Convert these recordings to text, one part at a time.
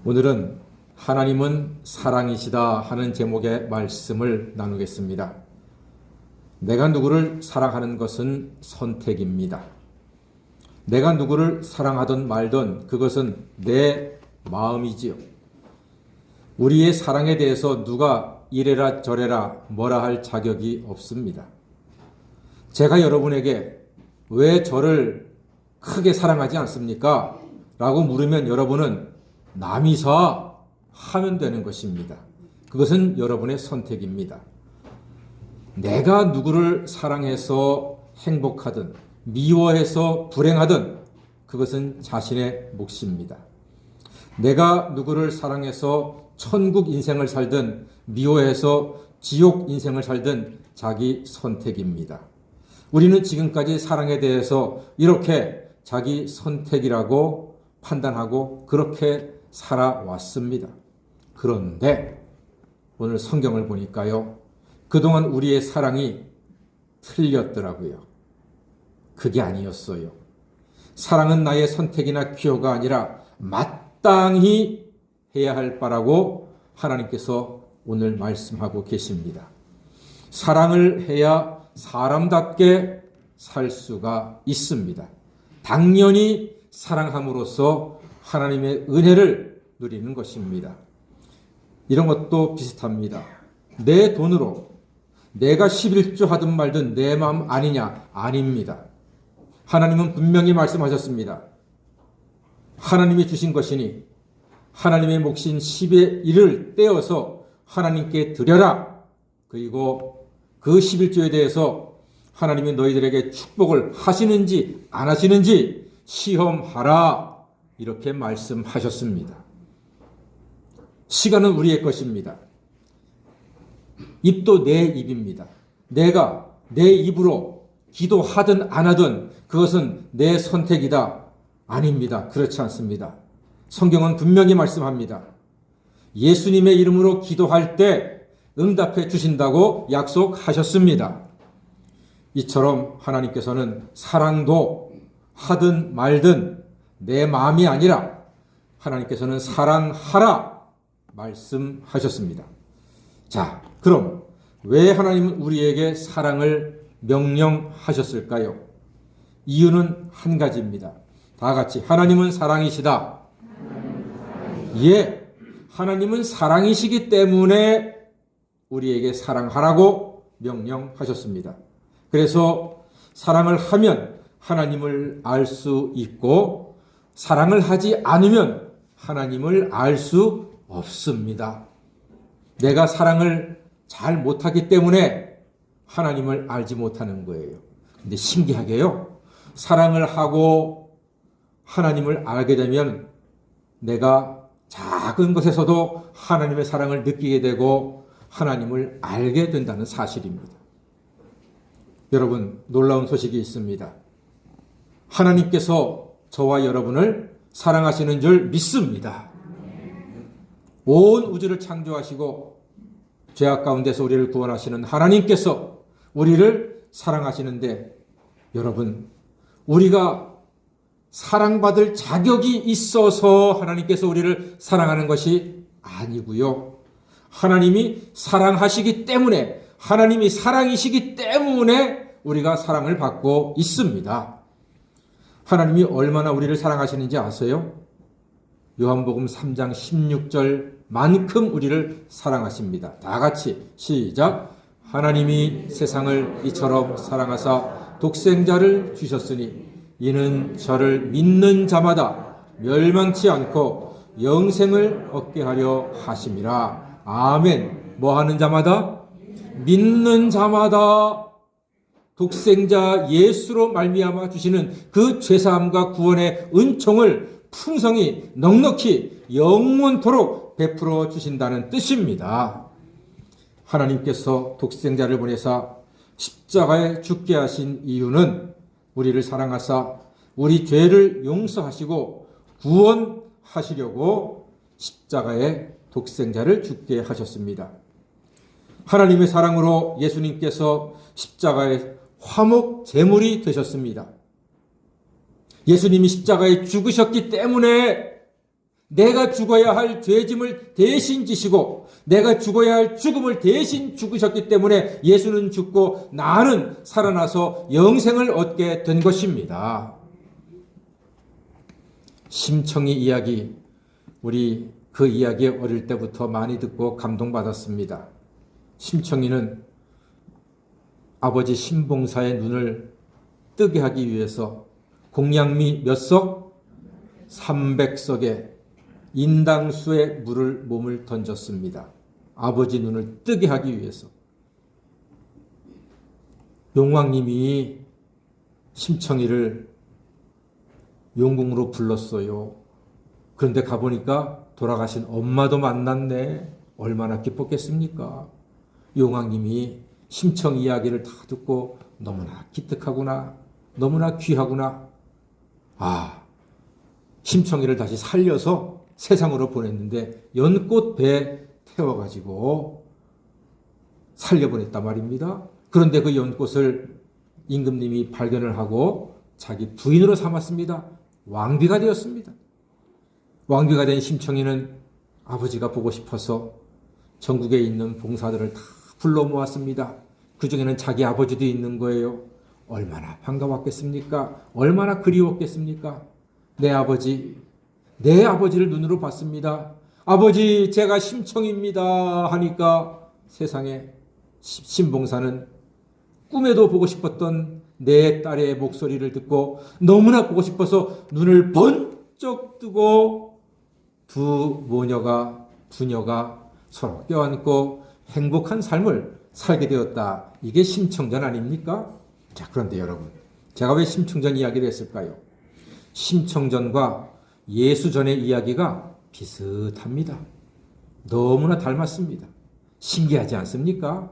오늘은 하나님은 사랑이시다 하는 제목의 말씀을 나누겠습니다. 내가 누구를 사랑하는 것은 선택입니다. 내가 누구를 사랑하든 말든 그것은 내 마음이지요. 우리의 사랑에 대해서 누가 이래라 저래라 뭐라 할 자격이 없습니다. 제가 여러분에게 왜 저를 크게 사랑하지 않습니까? 라고 물으면 여러분은 남이사 하면 되는 것입니다. 그것은 여러분의 선택입니다. 내가 누구를 사랑해서 행복하든 미워해서 불행하든 그것은 자신의 몫입니다. 내가 누구를 사랑해서 천국 인생을 살든 미워해서 지옥 인생을 살든 자기 선택입니다. 우리는 지금까지 사랑에 대해서 이렇게 자기 선택이라고 판단하고 그렇게 살아왔습니다. 그런데 오늘 성경을 보니까요, 그동안 우리의 사랑이 틀렸더라고요. 그게 아니었어요. 사랑은 나의 선택이나 기호가 아니라 마땅히 해야 할 바라고 하나님께서 오늘 말씀하고 계십니다. 사랑을 해야 사람답게 살 수가 있습니다. 당연히 사랑함으로써 하나님의 은혜를 누리는 것입니다. 이런 것도 비슷합니다. 내 돈으로 내가 11조 하든 말든 내 마음 아니냐? 아닙니다. 하나님은 분명히 말씀하셨습니다. 하나님이 주신 것이니 하나님의 몫인 10의 1을 떼어서 하나님께 드려라. 그리고 그 11조에 대해서 하나님이 너희들에게 축복을 하시는지 안 하시는지 시험하라. 이렇게 말씀하셨습니다. 시간은 우리의 것입니다. 입도 내 입입니다. 내가 내 입으로 기도하든 안 하든 그것은 내 선택이다. 아닙니다. 그렇지 않습니다. 성경은 분명히 말씀합니다. 예수님의 이름으로 기도할 때 응답해 주신다고 약속하셨습니다. 이처럼 하나님께서는 사랑도 하든 말든 내 마음이 아니라 하나님께서는 사랑하라 말씀하셨습니다. 자, 그럼 왜 하나님은 우리에게 사랑을 명령하셨을까요? 이유는 한 가지입니다. 다 같이 하나님은 사랑이시다. 예, 하나님은 사랑이시기 때문에 우리에게 사랑하라고 명령하셨습니다. 그래서 사랑을 하면 하나님을 알 수 있고 사랑을 하지 않으면 하나님을 알 수 없습니다. 내가 사랑을 잘 못하기 때문에 하나님을 알지 못하는 거예요. 근데 신기하게요, 사랑을 하고 하나님을 알게 되면 내가 작은 것에서도 하나님의 사랑을 느끼게 되고 하나님을 알게 된다는 사실입니다. 여러분, 놀라운 소식이 있습니다. 하나님께서 저와 여러분을 사랑하시는 줄 믿습니다. 온 우주를 창조하시고 죄악 가운데서 우리를 구원하시는 하나님께서 우리를 사랑하시는데, 여러분, 우리가 사랑받을 자격이 있어서 하나님께서 우리를 사랑하는 것이 아니고요. 하나님이 사랑하시기 때문에, 하나님이 사랑이시기 때문에 우리가 사랑을 받고 있습니다. 하나님이 얼마나 우리를 사랑하시는지 아세요? 요한복음 3장 16절만큼 우리를 사랑하십니다. 다 같이 시작. 하나님이 세상을 이처럼 사랑하사 독생자를 주셨으니 이는 저를 믿는 자마다 멸망치 않고 영생을 얻게 하려 하심이라. 아멘. 뭐 하는 자마다? 믿는 자마다 독생자 예수로 말미암아 주시는 그 죄사함과 구원의 은총을 풍성히 넉넉히 영원토록 베풀어 주신다는 뜻입니다. 하나님께서 독생자를 보내사 십자가에 죽게 하신 이유는 우리를 사랑하사 우리 죄를 용서하시고 구원하시려고 십자가에 독생자를 죽게 하셨습니다. 하나님의 사랑으로 예수님께서 십자가에 화목 제물이 되셨습니다. 예수님이 십자가에 죽으셨기 때문에 내가 죽어야 할 죄짐을 대신 지시고 내가 죽어야 할 죽음을 대신 죽으셨기 때문에 예수는 죽고 나는 살아나서 영생을 얻게 된 것입니다. 심청이 이야기, 우리 그 이야기 어릴 때부터 많이 듣고 감동받았습니다. 심청이는 아버지 신봉사의 눈을 뜨게 하기 위해서 공양미 몇 석? 300석에 인당수의 물을 몸을 던졌습니다. 아버지 눈을 뜨게 하기 위해서. 용왕님이 심청이를 용궁으로 불렀어요. 그런데 가보니까 돌아가신 엄마도 만났네. 얼마나 기뻤겠습니까? 용왕님이 심청 이야기를 다 듣고 너무나 기특하구나, 너무나 귀하구나. 심청이를 다시 살려서 세상으로 보냈는데 연꽃 배에 태워가지고 살려보냈단 말입니다. 그런데 그 연꽃을 임금님이 발견을 하고 자기 부인으로 삼았습니다. 왕비가 되었습니다. 왕비가 된 심청이는 아버지가 보고 싶어서 전국에 있는 봉사들을 다 불러 모았습니다. 그 중에는 자기 아버지도 있는 거예요. 얼마나 반가웠겠습니까? 얼마나 그리웠겠습니까? 내 아버지를 눈으로 봤습니다. 아버지, 제가 심청입니다 하니까 세상에 신봉사는 꿈에도 보고 싶었던 내 딸의 목소리를 듣고 너무나 보고 싶어서 눈을 번쩍 뜨고 두 부녀가 서로 껴안고 행복한 삶을 살게 되었다. 이게 심청전 아닙니까? 자, 그런데 여러분, 제가 왜 심청전 이야기를 했을까요? 심청전과 예수전의 이야기가 비슷합니다. 너무나 닮았습니다. 신기하지 않습니까?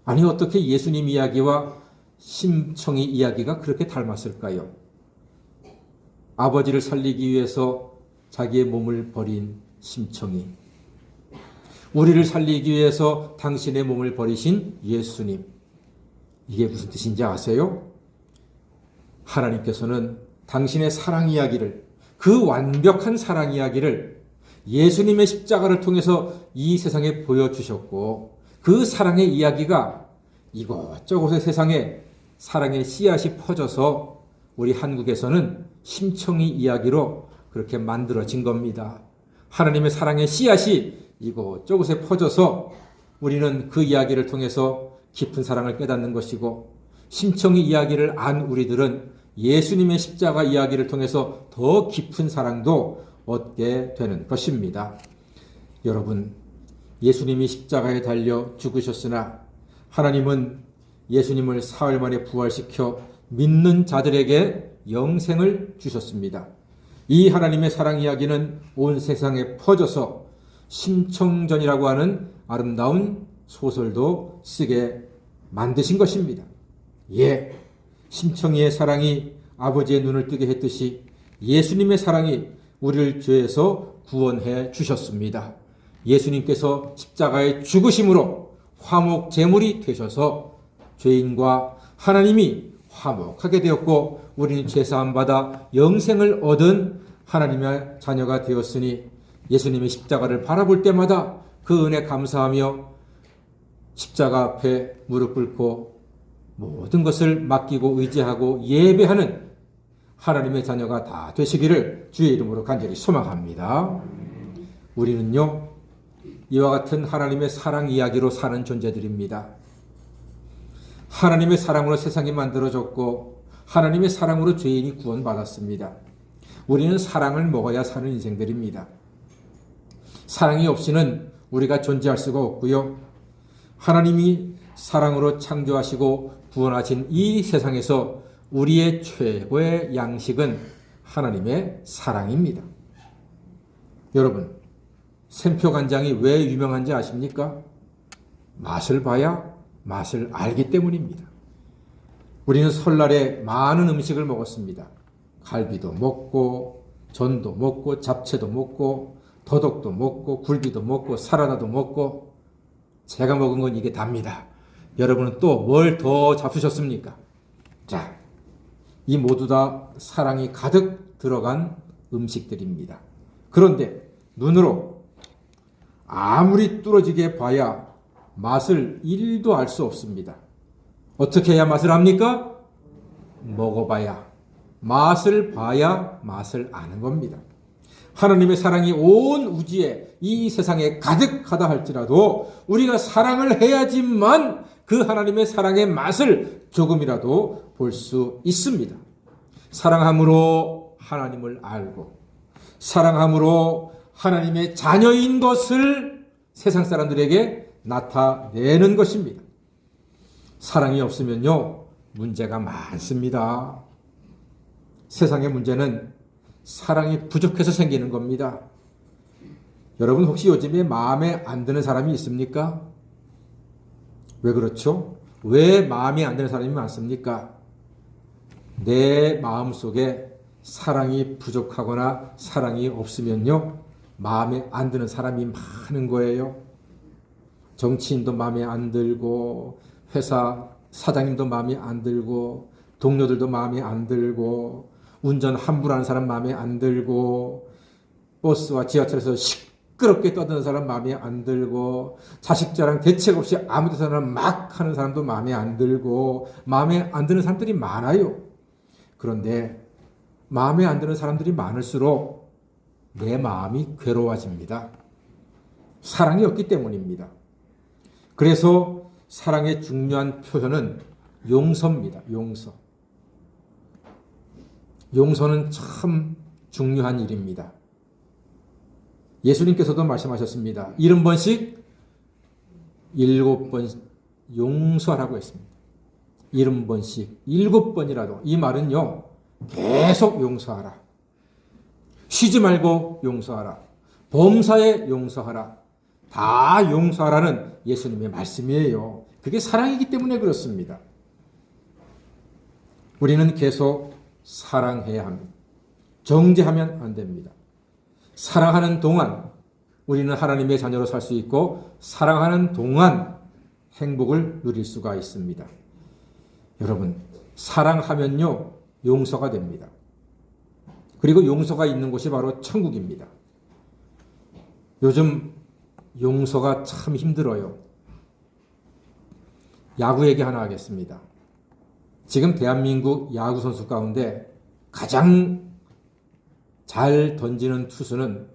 아니, 어떻게 예수님 이야기와 심청이 이야기가 그렇게 닮았을까요? 아버지를 살리기 위해서 자기의 몸을 버린 심청이, 우리를 살리기 위해서 당신의 몸을 버리신 예수님. 이게 무슨 뜻인지 아세요? 하나님께서는 당신의 사랑 이야기를, 그 완벽한 사랑 이야기를 예수님의 십자가를 통해서 이 세상에 보여주셨고, 그 사랑의 이야기가 이곳저곳의 세상에 사랑의 씨앗이 퍼져서 우리 한국에서는 심청이 이야기로 그렇게 만들어진 겁니다. 하나님의 사랑의 씨앗이 이곳저곳에 퍼져서 우리는 그 이야기를 통해서 깊은 사랑을 깨닫는 것이고, 심청이 이야기를 안 우리들은 예수님의 십자가 이야기를 통해서 더 깊은 사랑도 얻게 되는 것입니다. 여러분, 예수님이 십자가에 달려 죽으셨으나 하나님은 예수님을 사흘 만에 부활시켜 믿는 자들에게 영생을 주셨습니다. 이 하나님의 사랑 이야기는 온 세상에 퍼져서 심청전이라고 하는 아름다운 소설도 쓰게 만드신 것입니다. 심청이의 사랑이 아버지의 눈을 뜨게 했듯이 예수님의 사랑이 우리를 죄에서 구원해 주셨습니다. 예수님께서 십자가의 죽으심으로 화목 제물이 되셔서 죄인과 하나님이 화목하게 되었고, 우리는 죄사함 받아 영생을 얻은 하나님의 자녀가 되었으니 예수님의 십자가를 바라볼 때마다 그 은혜 감사하며 십자가 앞에 무릎 꿇고 모든 것을 맡기고 의지하고 예배하는 하나님의 자녀가 다 되시기를 주의 이름으로 간절히 소망합니다. 우리는요, 이와 같은 하나님의 사랑 이야기로 사는 존재들입니다. 하나님의 사랑으로 세상이 만들어졌고 하나님의 사랑으로 죄인이 구원받았습니다. 우리는 사랑을 먹어야 사는 인생들입니다. 사랑이 없이는 우리가 존재할 수가 없고요. 하나님이 사랑으로 창조하시고 구원하신 이 세상에서 우리의 최고의 양식은 하나님의 사랑입니다. 여러분, 샘표 간장이 왜 유명한지 아십니까? 맛을 봐야 맛을 알기 때문입니다. 우리는 설날에 많은 음식을 먹었습니다. 갈비도 먹고 전도 먹고 잡채도 먹고 더덕도 먹고 굴비도 먹고 사라다도 먹고, 제가 먹은 건 이게 답니다. 여러분은 또 뭘 더 잡수셨습니까? 자, 이 모두 다 사랑이 가득 들어간 음식들입니다. 그런데 눈으로 아무리 뚫어지게 봐야 맛을 1도 알 수 없습니다. 어떻게 해야 맛을 압니까? 먹어봐야, 맛을 봐야 맛을 아는 겁니다. 하나님의 사랑이 온 우주에 이 세상에 가득하다 할지라도 우리가 사랑을 해야지만 그 하나님의 사랑의 맛을 조금이라도 볼 수 있습니다. 사랑함으로 하나님을 알고 사랑함으로 하나님의 자녀인 것을 세상 사람들에게 나타내는 것입니다. 사랑이 없으면요, 문제가 많습니다. 세상의 문제는 사랑이 부족해서 생기는 겁니다. 여러분 혹시 요즘에 마음에 안 드는 사람이 있습니까? 왜 그렇죠? 왜 마음에 안 드는 사람이 많습니까? 내 마음 속에 사랑이 부족하거나 사랑이 없으면요, 마음에 안 드는 사람이 많은 거예요. 정치인도 마음에 안 들고, 회사 사장님도 마음에 안 들고, 동료들도 마음에 안 들고, 운전 함부로 하는 사람 마음에 안 들고, 버스와 지하철에서 시끄럽게 떠드는 사람 마음에 안 들고, 자식 자랑 대책 없이 아무 데서나 막 하는 사람도 마음에 안 들고, 마음에 안 드는 사람들이 많아요. 그런데 마음에 안 드는 사람들이 많을수록 내 마음이 괴로워집니다. 사랑이 없기 때문입니다. 그래서 사랑의 중요한 표현은 용서입니다. 용서. 용서는 참 중요한 일입니다. 예수님께서도 말씀하셨습니다. 70번씩 7번 용서하라고 했습니다. 70번씩 7번이라도. 이 말은요, 계속 용서하라. 쉬지 말고 용서하라. 범사에 용서하라. 다 용서하라는 예수님의 말씀이에요. 그게 사랑이기 때문에 그렇습니다. 우리는 계속 사랑해야 합니다. 정죄하면 안 됩니다. 사랑하는 동안 우리는 하나님의 자녀로 살 수 있고, 사랑하는 동안 행복을 누릴 수가 있습니다. 여러분, 사랑하면요, 용서가 됩니다. 그리고 용서가 있는 곳이 바로 천국입니다. 요즘 용서가 참 힘들어요. 야구 얘기 하나 하겠습니다. 지금 대한민국 야구 선수 가운데 가장 잘 던지는 투수는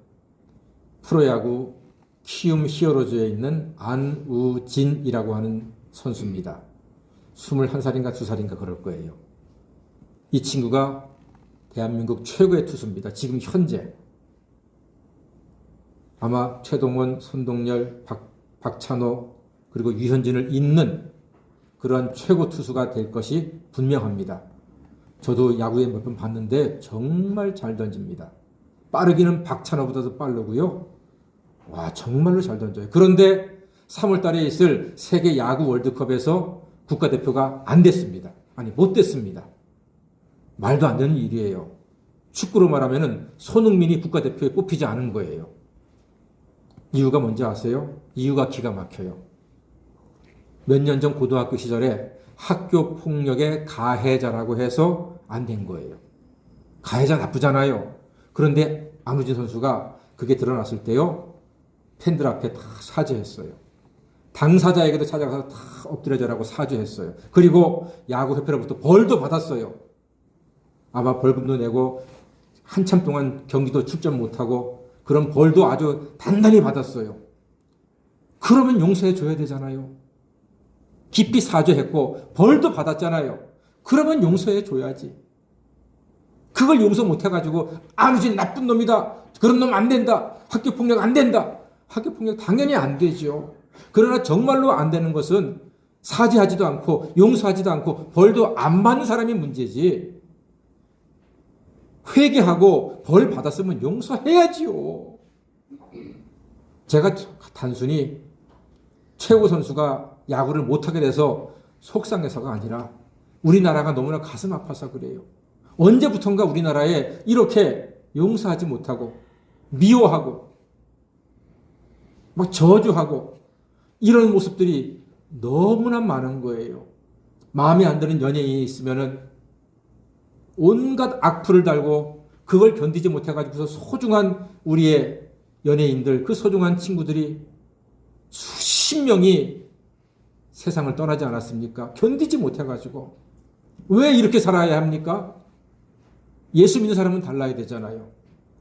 프로야구 키움 히어로즈에 있는 안우진이라고 하는 선수입니다. 21살인가 2살인가 그럴 거예요. 이 친구가 대한민국 최고의 투수입니다. 지금 현재. 아마 최동원, 손동열, 박찬호 그리고 유현진을 잇는 그러한 최고 투수가 될 것이 분명합니다. 저도 야구에 몇 번 봤는데 정말 잘 던집니다. 빠르기는 박찬호보다도 빠르고요. 와, 정말로 잘 던져요. 그런데 3월 달에 있을 세계 야구 월드컵에서 국가대표가 안 됐습니다. 아니, 못 됐습니다. 말도 안 되는 일이에요. 축구로 말하면 손흥민이 국가대표에 뽑히지 않은 거예요. 이유가 뭔지 아세요? 이유가 기가 막혀요. 몇 년 전 고등학교 시절에 학교 폭력의 가해자라고 해서 안 된 거예요. 가해자 나쁘잖아요. 그런데 안우진 선수가 그게 드러났을 때요, 팬들 앞에 다 사죄했어요. 당사자에게도 찾아가서 다 엎드려져라고 사죄했어요. 그리고 야구협회로부터 벌도 받았어요. 아마 벌금도 내고 한참 동안 경기도 출전 못하고 그런 벌도 아주 단단히 받았어요. 그러면 용서해 줘야 되잖아요. 깊이 사죄했고 벌도 받았잖아요. 그러면 용서해 줘야지. 그걸 용서 못 해가지고 안우진 나쁜 놈이다. 그런 놈 안 된다. 학교폭력 안 된다. 학교폭력 당연히 안 되죠. 그러나 정말로 안 되는 것은 사죄하지도 않고 용서하지도 않고 벌도 안 받는 사람이 문제지. 회개하고 벌 받았으면 용서해야지요. 제가 단순히 최고 선수가 야구를 못하게 돼서 속상해서가 아니라 우리나라가 너무나 가슴 아파서 그래요. 언제부턴가 우리나라에 이렇게 용서하지 못하고 미워하고 막 저주하고 이런 모습들이 너무나 많은 거예요. 마음에 안 드는 연예인이 있으면은 온갖 악플을 달고 그걸 견디지 못해가지고서 소중한 우리의 연예인들, 그 소중한 친구들이 수십 명이 세상을 떠나지 않았습니까? 견디지 못해가지고. 왜 이렇게 살아야 합니까? 예수 믿는 사람은 달라야 되잖아요.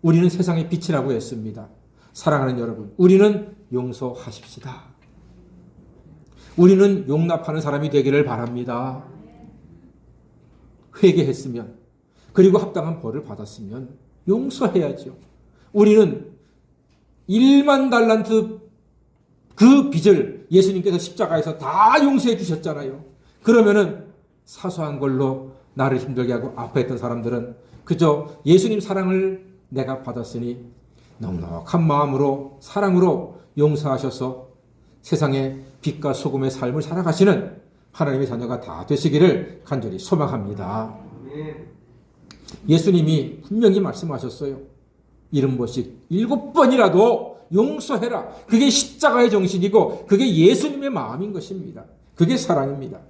우리는 세상의 빛이라고 했습니다. 사랑하는 여러분, 우리는 용서하십시다. 우리는 용납하는 사람이 되기를 바랍니다. 회개했으면, 그리고 합당한 벌을 받았으면 용서해야죠. 우리는 1만 달란트 그 빚을 예수님께서 십자가에서 다 용서해 주셨잖아요. 그러면은 사소한 걸로 나를 힘들게 하고 아파했던 사람들은 그저 예수님 사랑을 내가 받았으니 넉넉한 마음으로 사랑으로 용서하셔서 세상에 빛과 소금의 삶을 살아가시는 하나님의 자녀가 다 되시기를 간절히 소망합니다. 예수님이 분명히 말씀하셨어요. 70번씩 7번이라도 용서해라. 그게 십자가의 정신이고 그게 예수님의 마음인 것입니다. 그게 사랑입니다.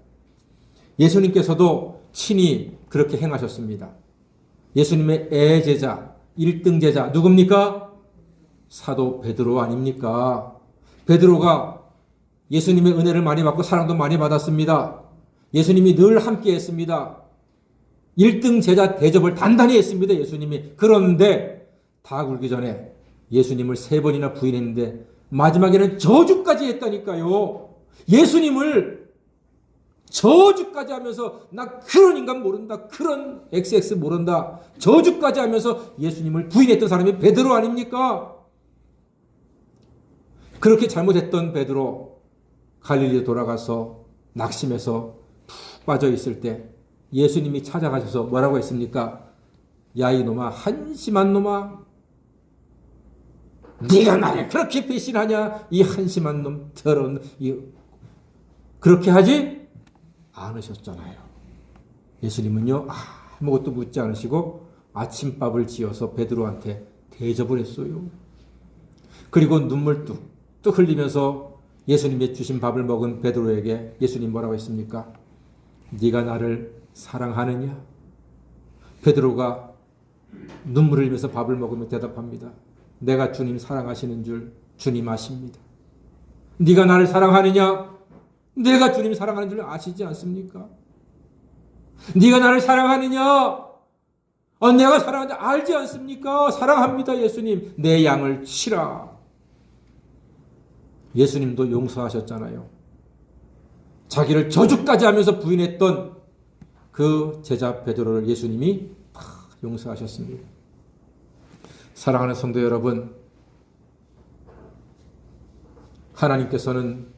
예수님께서도 친히 그렇게 행하셨습니다. 예수님의 애제자, 1등 제자 누굽니까? 사도 베드로 아닙니까? 베드로가 예수님의 은혜를 많이 받고 사랑도 많이 받았습니다. 예수님이 늘 함께 했습니다. 1등 제자 대접을 단단히 했습니다. 예수님이. 그런데 다 굴기 전에 예수님을 3번이나 부인했는데 마지막에는 저주까지 했다니까요. 예수님을 저주까지 하면서 나 그런 인간 모른다. 그런 XX 모른다. 저주까지 하면서 예수님을 부인했던 사람이 베드로 아닙니까? 그렇게 잘못했던 베드로 갈릴리에 돌아가서 낙심해서 푹 빠져 있을 때 예수님이 찾아가셔서 뭐라고 했습니까? 야 이놈아, 한심한 놈아, 네가 나를 그렇게 배신하냐? 이 한심한 놈, 더러운 그렇게 하지 않으셨잖아요. 예수님은요 아무것도 묻지 않으시고 아침밥을 지어서 베드로한테 대접을 했어요. 그리고 눈물 뚝뚝 흘리면서 예수님의 주신 밥을 먹은 베드로에게 예수님 뭐라고 했습니까? 네가 나를 사랑하느냐? 베드로가 눈물을 흘리면서 밥을 먹으며 대답합니다. 내가 주님 사랑하시는 줄 주님 아십니다. 네가 나를 사랑하느냐? 내가 주님 사랑하는 줄 아시지 않습니까? 네가 나를 사랑하느냐? 내가 사랑하는지 알지 않습니까? 사랑합니다. 예수님. 내 양을 치라. 예수님도 용서하셨잖아요. 자기를 저주까지 하면서 부인했던 그 제자 베드로를 예수님이 다 용서하셨습니다. 사랑하는 성도 여러분, 하나님께서는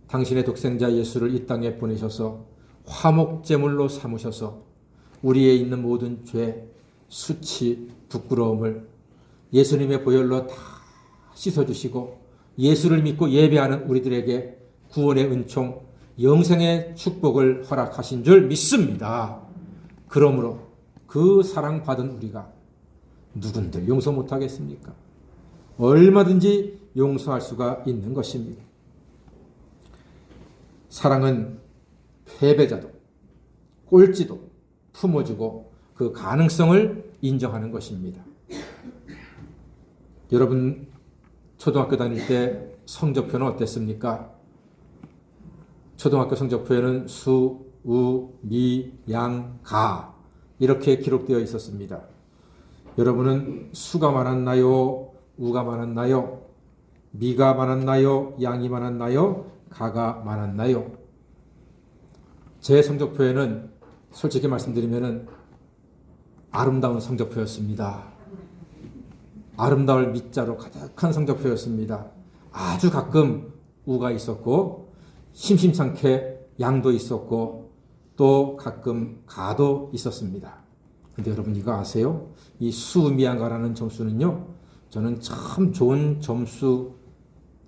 당신의 독생자 예수를 이 땅에 보내셔서 화목제물로 삼으셔서 우리에 있는 모든 죄, 수치, 부끄러움을 예수님의 보혈로 다 씻어주시고 예수를 믿고 예배하는 우리들에게 구원의 은총, 영생의 축복을 허락하신 줄 믿습니다. 그러므로 그 사랑받은 우리가 누군들 용서 못하겠습니까? 얼마든지 용서할 수가 있는 것입니다. 사랑은 패배자도 꼴찌도 품어주고 그 가능성을 인정하는 것입니다. 여러분 초등학교 다닐 때 성적표는 어땠습니까? 초등학교 성적표에는 수, 우, 미, 양, 가 이렇게 기록되어 있었습니다. 여러분은 수가 많았나요? 우가 많았나요? 미가 많았나요? 양이 많았나요? 가가 많았나요? 제 성적표에는 솔직히 말씀드리면 아름다운 성적표였습니다. 아름다울 미자로 가득한 성적표였습니다. 아주 가끔 우가 있었고 심심찮게 양도 있었고 또 가끔 가도 있었습니다. 근데 여러분 이거 아세요? 이 수미양가라는 점수는요, 저는 참 좋은 점수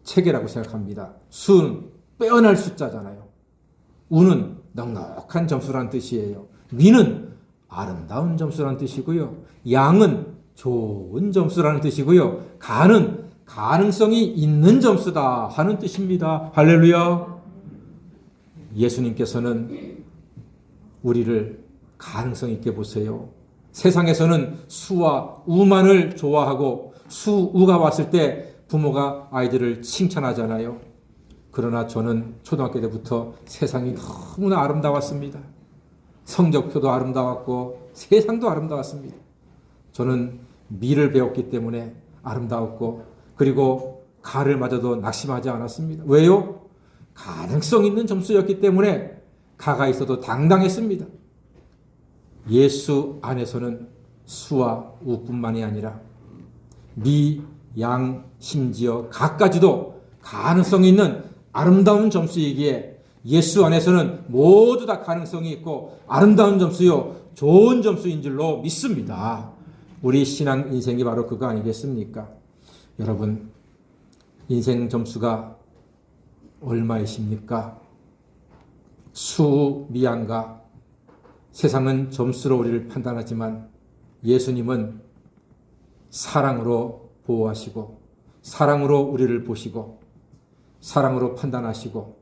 체계라고 생각합니다. 수는 빼어날 숫자잖아요. 우는 넉넉한 점수란 뜻이에요. 미는 아름다운 점수란 뜻이고요. 양은 좋은 점수라는 뜻이고요. 가는 가능성이 있는 점수다 하는 뜻입니다. 할렐루야. 예수님께서는 우리를 가능성 있게 보세요. 세상에서는 수와 우만을 좋아하고 수우가 왔을 때 부모가 아이들을 칭찬하잖아요. 그러나 저는 초등학교 때부터 세상이 너무나 아름다웠습니다. 성적표도 아름다웠고 세상도 아름다웠습니다. 저는 미를 배웠기 때문에 아름다웠고, 그리고 가를 맞아도 낙심하지 않았습니다. 왜요? 가능성 있는 점수였기 때문에 가가 있어도 당당했습니다. 예수 안에서는 수와 우뿐만이 아니라 미, 양, 심지어 가까지도 가능성 있는 아름다운 점수이기에 예수 안에서는 모두 다 가능성이 있고 아름다운 점수요, 좋은 점수인 줄로 믿습니다. 우리 신앙 인생이 바로 그거 아니겠습니까? 여러분, 인생 점수가 얼마이십니까? 수, 미양가. 세상은 점수로 우리를 판단하지만 예수님은 사랑으로 보호하시고 사랑으로 우리를 보시고 사랑으로 판단하시고,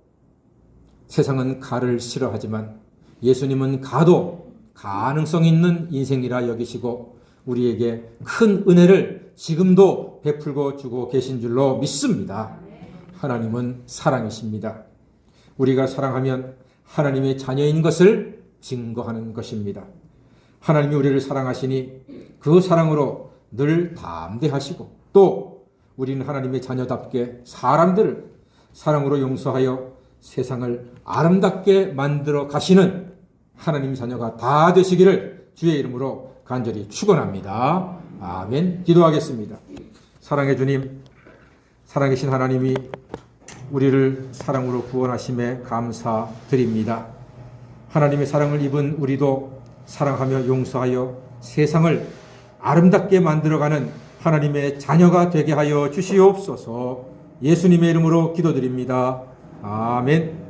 세상은 가를 싫어하지만 예수님은 가도 가능성 있는 인생이라 여기시고 우리에게 큰 은혜를 지금도 베풀고 주고 계신 줄로 믿습니다. 하나님은 사랑이십니다. 우리가 사랑하면 하나님의 자녀인 것을 증거하는 것입니다. 하나님이 우리를 사랑하시니 그 사랑으로 늘 담대하시고, 또 우리는 하나님의 자녀답게 사람들을 사랑으로 용서하여 세상을 아름답게 만들어 가시는 하나님 자녀가 다 되시기를 주의 이름으로 간절히 축원합니다. 아멘. 기도하겠습니다. 사랑해 주님, 살아계신 하나님이 우리를 사랑으로 구원하심에 감사드립니다. 하나님의 사랑을 입은 우리도 사랑하며 용서하여 세상을 아름답게 만들어가는 하나님의 자녀가 되게 하여 주시옵소서. 예수님의 이름으로 기도드립니다. 아멘.